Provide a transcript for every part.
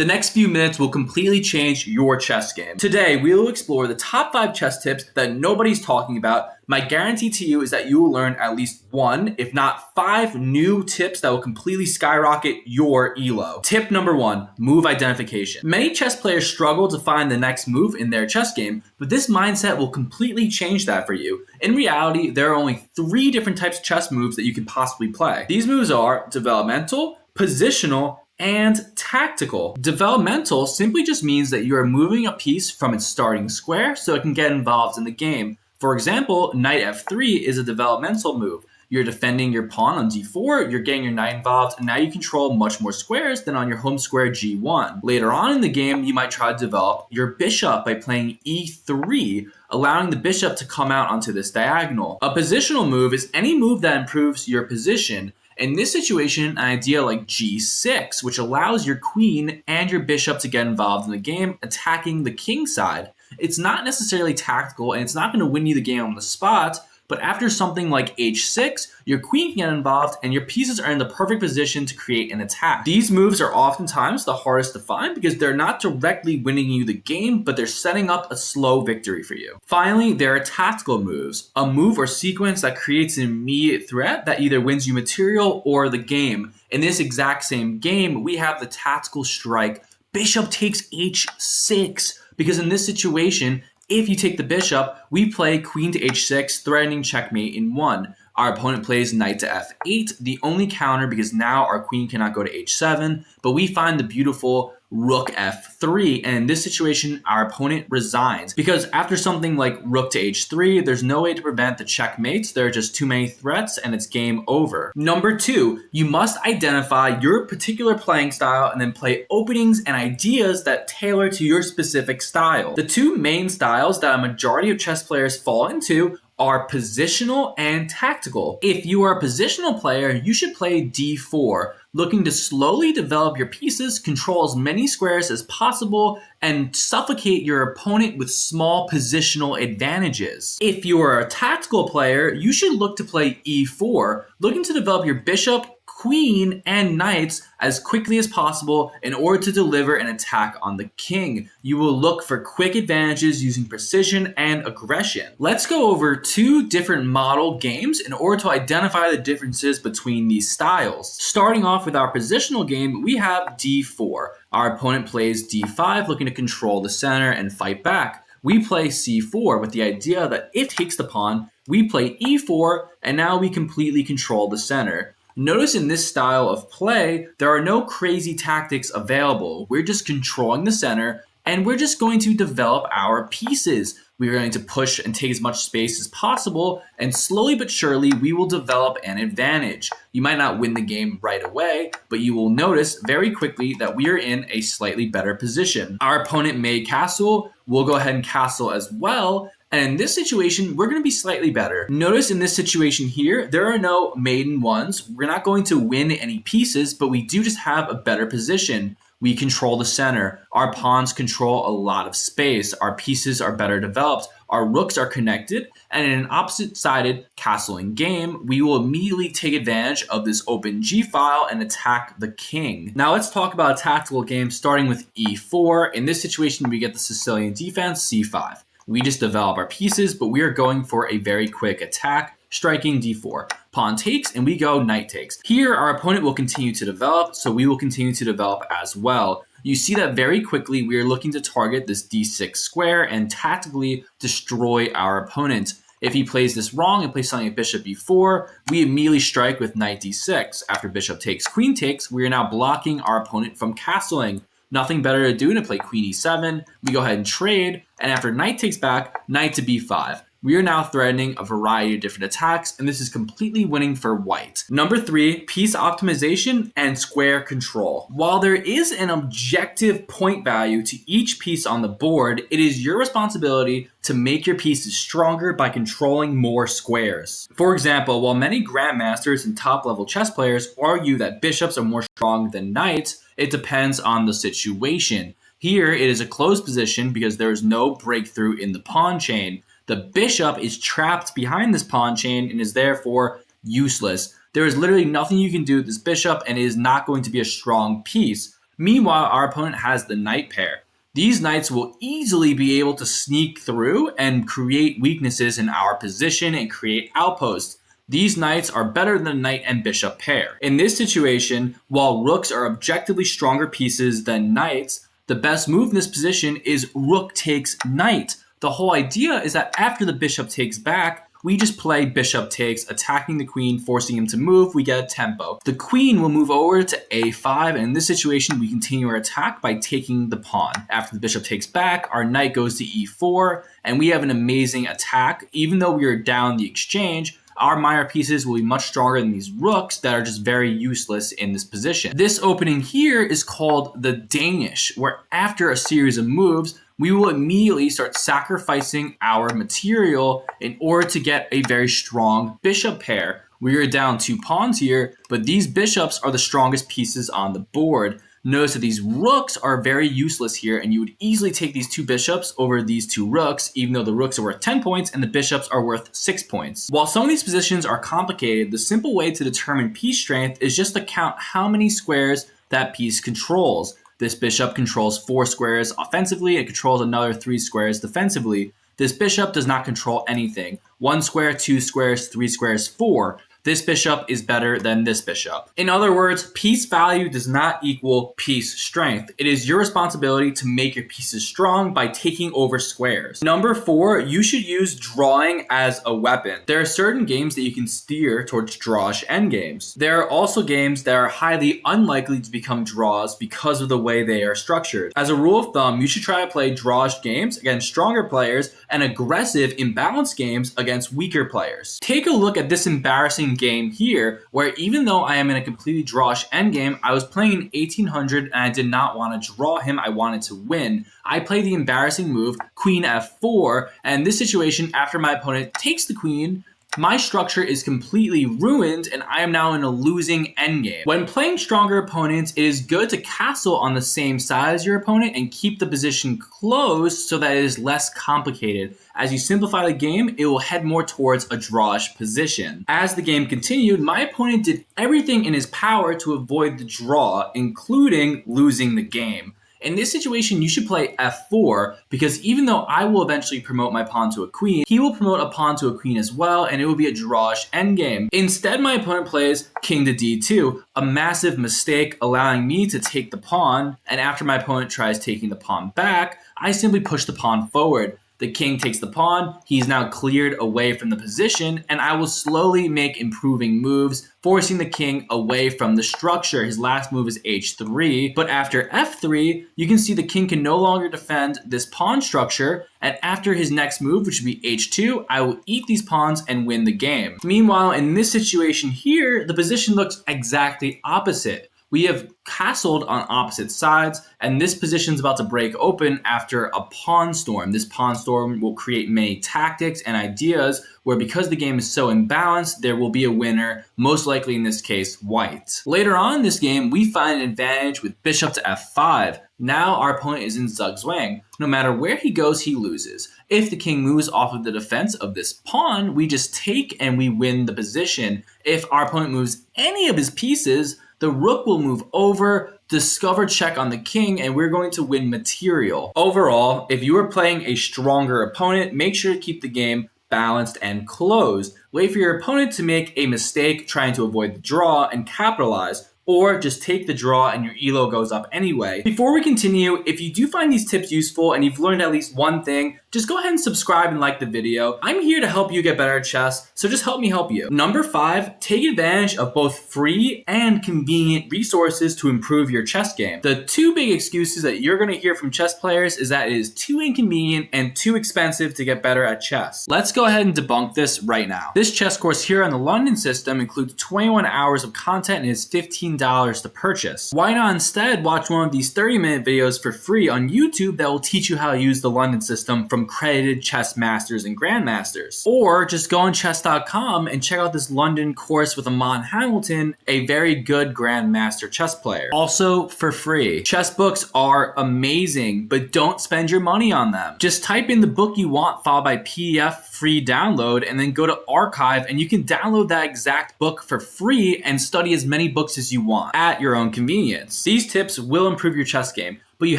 The next few minutes will completely change your chess game. Today, we will explore the top 5 chess tips that nobody's talking about. My guarantee to you is that you will learn at least 1, if not 5 new tips that will completely skyrocket your elo. Tip number 1, move identification. Many chess players struggle to find the next move in their chess game, but this mindset will completely change that for you. In reality, there are only 3 different types of chess moves that you can possibly play. These moves are developmental, positional, and tactical. Developmental simply just means that you are moving a piece from its starting square so it can get involved in the game. For example, knight f3 is a developmental move. You're defending your pawn on d4, you're getting your knight involved, and now you control much more squares than on your home square g1. Later on in the game, you might try to develop your bishop by playing e3, allowing the bishop to come out onto this diagonal. A positional move is any move that improves your position. In this situation, an idea like g6, which allows your queen and your bishop to get involved in the game, attacking the king side. It's not necessarily tactical, and it's not going to win you the game on the spot, but after something like h6, your queen can get involved and your pieces are in the perfect position to create an attack. These moves are oftentimes the hardest to find because they're not directly winning you the game, but they're setting up a slow victory for you. Finally, there are tactical moves, a move or sequence that creates an immediate threat that either wins you material or the game. In this exact same game, we have the tactical strike, bishop takes h6, because in this situation, if you take the bishop, we play queen to h6, threatening checkmate in 1. Our opponent plays knight to f8, the only counter because now our queen cannot go to h7, but we find the beautiful rook f3, and in this situation, our opponent resigns. Because after something like rook to h3, there's no way to prevent the checkmates, there are just too many threats, and it's game over. Number 2, you must identify your particular playing style and then play openings and ideas that tailor to your specific style. The 2 main styles that a majority of chess players fall into are positional and tactical. If you are a positional player, you should play d4, looking to slowly develop your pieces, control as many squares as possible, and suffocate your opponent with small positional advantages. If you are a tactical player, you should look to play e4, looking to develop your bishop, queen, and knights as quickly as possible in order to deliver an attack on the king. You will look for quick advantages using precision and aggression. Let's go over 2 different model games in order to identify the differences between these styles. Starting off with our positional game, we have d4. Our opponent plays d5, looking to control the center and fight back. We play c4 with the idea that if takes the pawn, we play e4, and now we completely control the center. Notice in this style of play, there are no crazy tactics available. We're just controlling the center, and we're just going to develop our pieces. We're going to push and take as much space as possible, and slowly but surely, we will develop an advantage. You might not win the game right away, but you will notice very quickly that we are in a slightly better position. Our opponent may castle, we'll go ahead and castle as well, and in this situation, we're going to be slightly better. Notice in this situation here, there are no maiden ones. We're not going to win any pieces, but we do just have a better position. We control the center. Our pawns control a lot of space. Our pieces are better developed. Our rooks are connected. And in an opposite-sided castling game, we will immediately take advantage of this open g-file and attack the king. Now let's talk about a tactical game starting with e4. In this situation, we get the Sicilian defense, c5. We just develop our pieces, but we are going for a very quick attack, striking d4. Pawn takes, and we go knight takes. Here, our opponent will continue to develop, so we will continue to develop as well. You see that very quickly, we are looking to target this d6 square and tactically destroy our opponent. If he plays this wrong and plays something like bishop b4, we immediately strike with knight d6. After bishop takes, queen takes, we are now blocking our opponent from castling. Nothing better to do than to play queen e7. We go ahead and trade, and after knight takes back, knight to b5. We are now threatening a variety of different attacks, and this is completely winning for white. Number 3, piece optimization and square control. While there is an objective point value to each piece on the board, it is your responsibility to make your pieces stronger by controlling more squares. For example, while many grandmasters and top-level chess players argue that bishops are more strong than knights, it depends on the situation. Here, it is a closed position because there is no breakthrough in the pawn chain. The bishop is trapped behind this pawn chain and is therefore useless. There is literally nothing you can do with this bishop, and it is not going to be a strong piece. Meanwhile, our opponent has the knight pair. These knights will easily be able to sneak through and create weaknesses in our position and create outposts. These knights are better than the knight and bishop pair. In this situation, while rooks are objectively stronger pieces than knights, the best move in this position is rook takes knight. The whole idea is that after the bishop takes back, we just play bishop takes, attacking the queen, forcing him to move. We get a tempo. The queen will move over to a5, and in this situation, we continue our attack by taking the pawn. After the bishop takes back, our knight goes to e4, and we have an amazing attack. Even though we are down the exchange, our minor pieces will be much stronger than these rooks that are just very useless in this position. This opening here is called the Danish, where after a series of moves, we will immediately start sacrificing our material in order to get a very strong bishop pair. We are down 2 pawns here, but these bishops are the strongest pieces on the board. Notice that these rooks are very useless here, and you would easily take these 2 bishops over these 2 rooks, even though the rooks are worth 10 points and the bishops are worth 6 points. While some of these positions are complicated, the simple way to determine piece strength is just to count how many squares that piece controls. This bishop controls 4 squares offensively, it controls another 3 squares defensively. This bishop does not control anything. 1 square, 2 squares, 3 squares, 4. This bishop is better than this bishop. In other words, piece value does not equal piece strength. It is your responsibility to make your pieces strong by taking over squares. Number 4, you should use drawing as a weapon. There are certain games that you can steer towards drawish endgames. There are also games that are highly unlikely to become draws because of the way they are structured. As a rule of thumb, you should try to play drawish games against stronger players and aggressive, imbalanced games against weaker players. Take a look at this embarrassing game here, where even though I am in a completely drawish endgame, I was playing an 1800 and I did not want to draw him, I wanted to win. I played the embarrassing move, queen f4, and in this situation, after my opponent takes the queen, my structure is completely ruined and I am now in a losing endgame. When playing stronger opponents, it is good to castle on the same side as your opponent and keep the position closed so that it is less complicated. As you simplify the game, it will head more towards a drawish position. As the game continued, my opponent did everything in his power to avoid the draw, including losing the game. In this situation, you should play f4 because even though I will eventually promote my pawn to a queen, he will promote a pawn to a queen as well, and it will be a drawish endgame. Instead, my opponent plays king to d2, a massive mistake, allowing me to take the pawn, and after my opponent tries taking the pawn back, I simply push the pawn forward. The king takes the pawn, he's now cleared away from the position, and I will slowly make improving moves, forcing the king away from the structure. His last move is h3, but after f3, you can see the king can no longer defend this pawn structure, and after his next move, which would be h2, I will eat these pawns and win the game. Meanwhile, in this situation here, the position looks exactly opposite. We have castled on opposite sides, and this position is about to break open after a pawn storm. This pawn storm will create many tactics and ideas where, because the game is so imbalanced, there will be a winner, most likely in this case, white. Later on in this game, we find an advantage with bishop to f5. Now our opponent is in zugzwang. No matter where he goes, he loses. If the king moves off of the defense of this pawn, we just take and we win the position. If our opponent moves any of his pieces, the rook will move over, discover check on the king, and we're going to win material. Overall, if you are playing a stronger opponent, make sure to keep the game balanced and closed. Wait for your opponent to make a mistake trying to avoid the draw and capitalize, or just take the draw and your elo goes up anyway. Before we continue, if you do find these tips useful and you've learned at least one thing, just go ahead and subscribe and like the video. I'm here to help you get better at chess, so just help me help you. Number 5, take advantage of both free and convenient resources to improve your chess game. The 2 big excuses that you're going to hear from chess players is that it is too inconvenient and too expensive to get better at chess. Let's go ahead and debunk this right now. This chess course here on the London system includes 21 hours of content and is $15 to purchase. Why not instead watch one of these 30-minute videos for free on YouTube that will teach you how to use the London system from credited chess masters and grandmasters? Or just go on chess.com and check out this London course with Amon Hamilton, a very good grandmaster chess player. Also for free. Chess books are amazing, but don't spend your money on them. Just type in the book you want followed by PDF free download and then go to archive and you can download that exact book for free and study as many books as you you want at your own convenience. These tips will improve your chess game, but you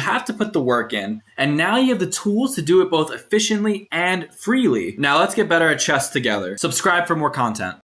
have to put the work in, and now you have the tools to do it both efficiently and freely. Now let's get better at chess together. Subscribe for more content.